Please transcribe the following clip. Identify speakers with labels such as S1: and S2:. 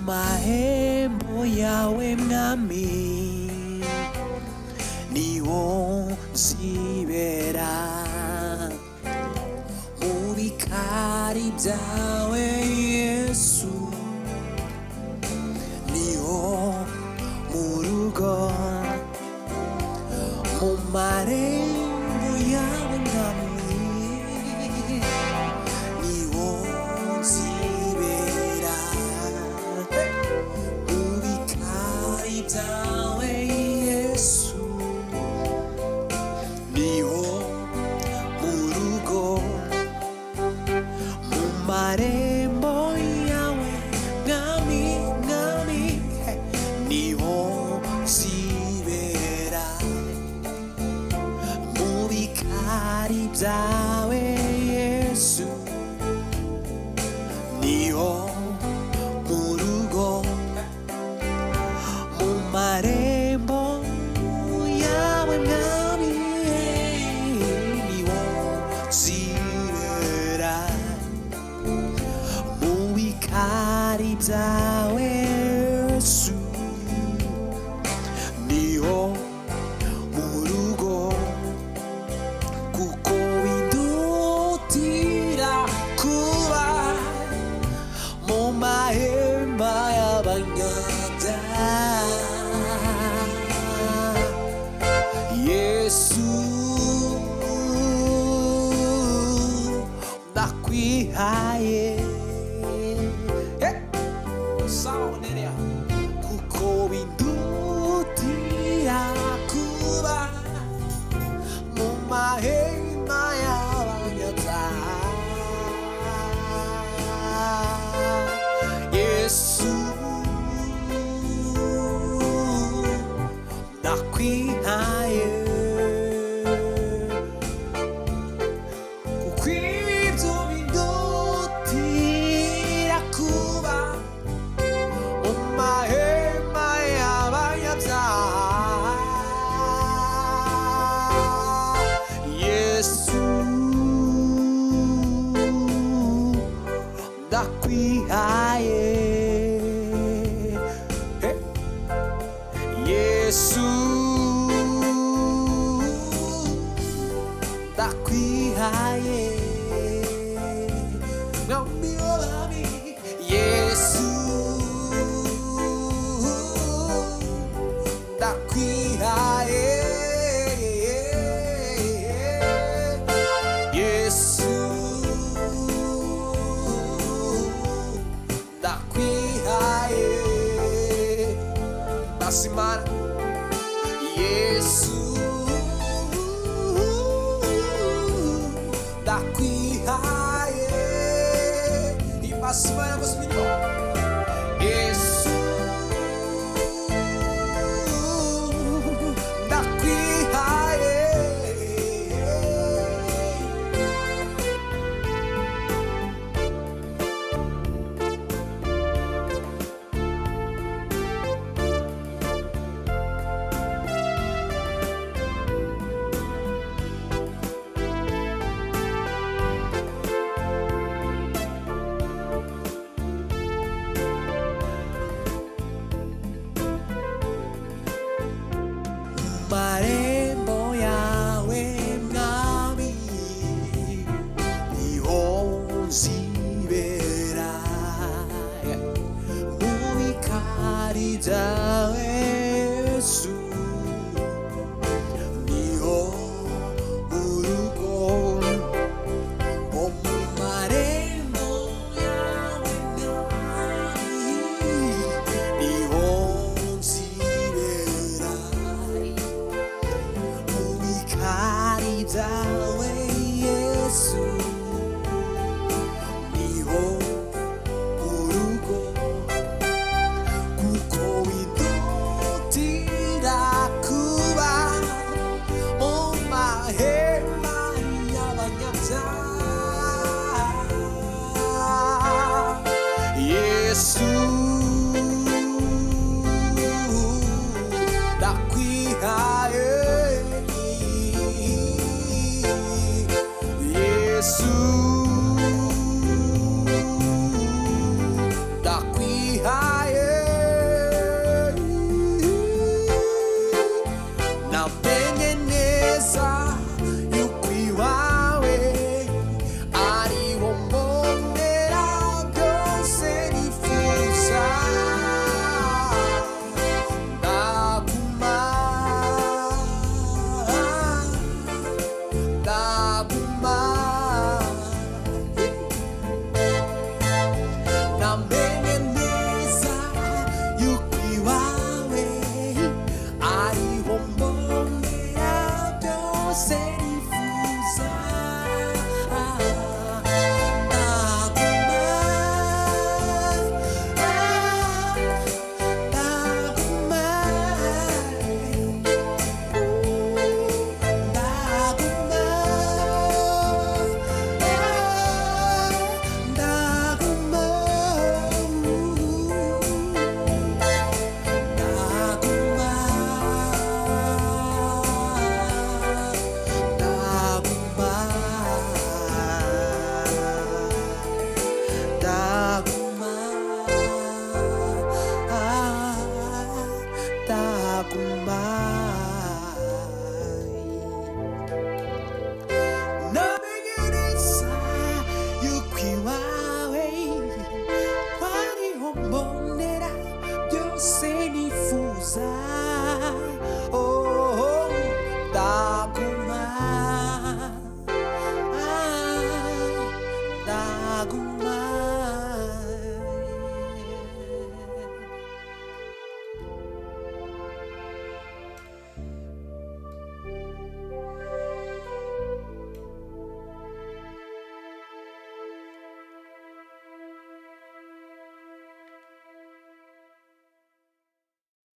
S1: marembo yawe mwami niho nzibera mu bikari byawe Yesu niho mu rugo mu marembo yawe mwami niho nzibera mu bikari byawe Yesu niho mu rugo mu marembo yawe mwami mwami niho nzibera mu bikari byawe Yesu niho mu rugo mu marembo yawe mwami niho nzibera mu bikari byawe Yesu niho mu rugo kuko bindutira kuba mu mahema y'abanyabyaha Yesu ndakwihaye kuko bindutira kuba mu mahema y'abanyabyaha Yesu ndakwihaye kuko ibyo bindutira kuba mu mahema y'abanyabyaha Yesu ndakwihaye Yesu ndakwihaye mwami w'abami Yesu ndakwihaye Yesu ndakwihaye Basimara Yesu ndakwihaye Basimara Basimara Yesu ndakwihaye marembo yawe mwami niho nzibera mu bikari byawe Yesu niho mu rugo mu marembo yawe mwami niho nzibera mu bikari byawe Yesu niho mu rugo kuko bindutira kuba mu mahema y'abanyabyaha Yesu ndakwihaye ndaguma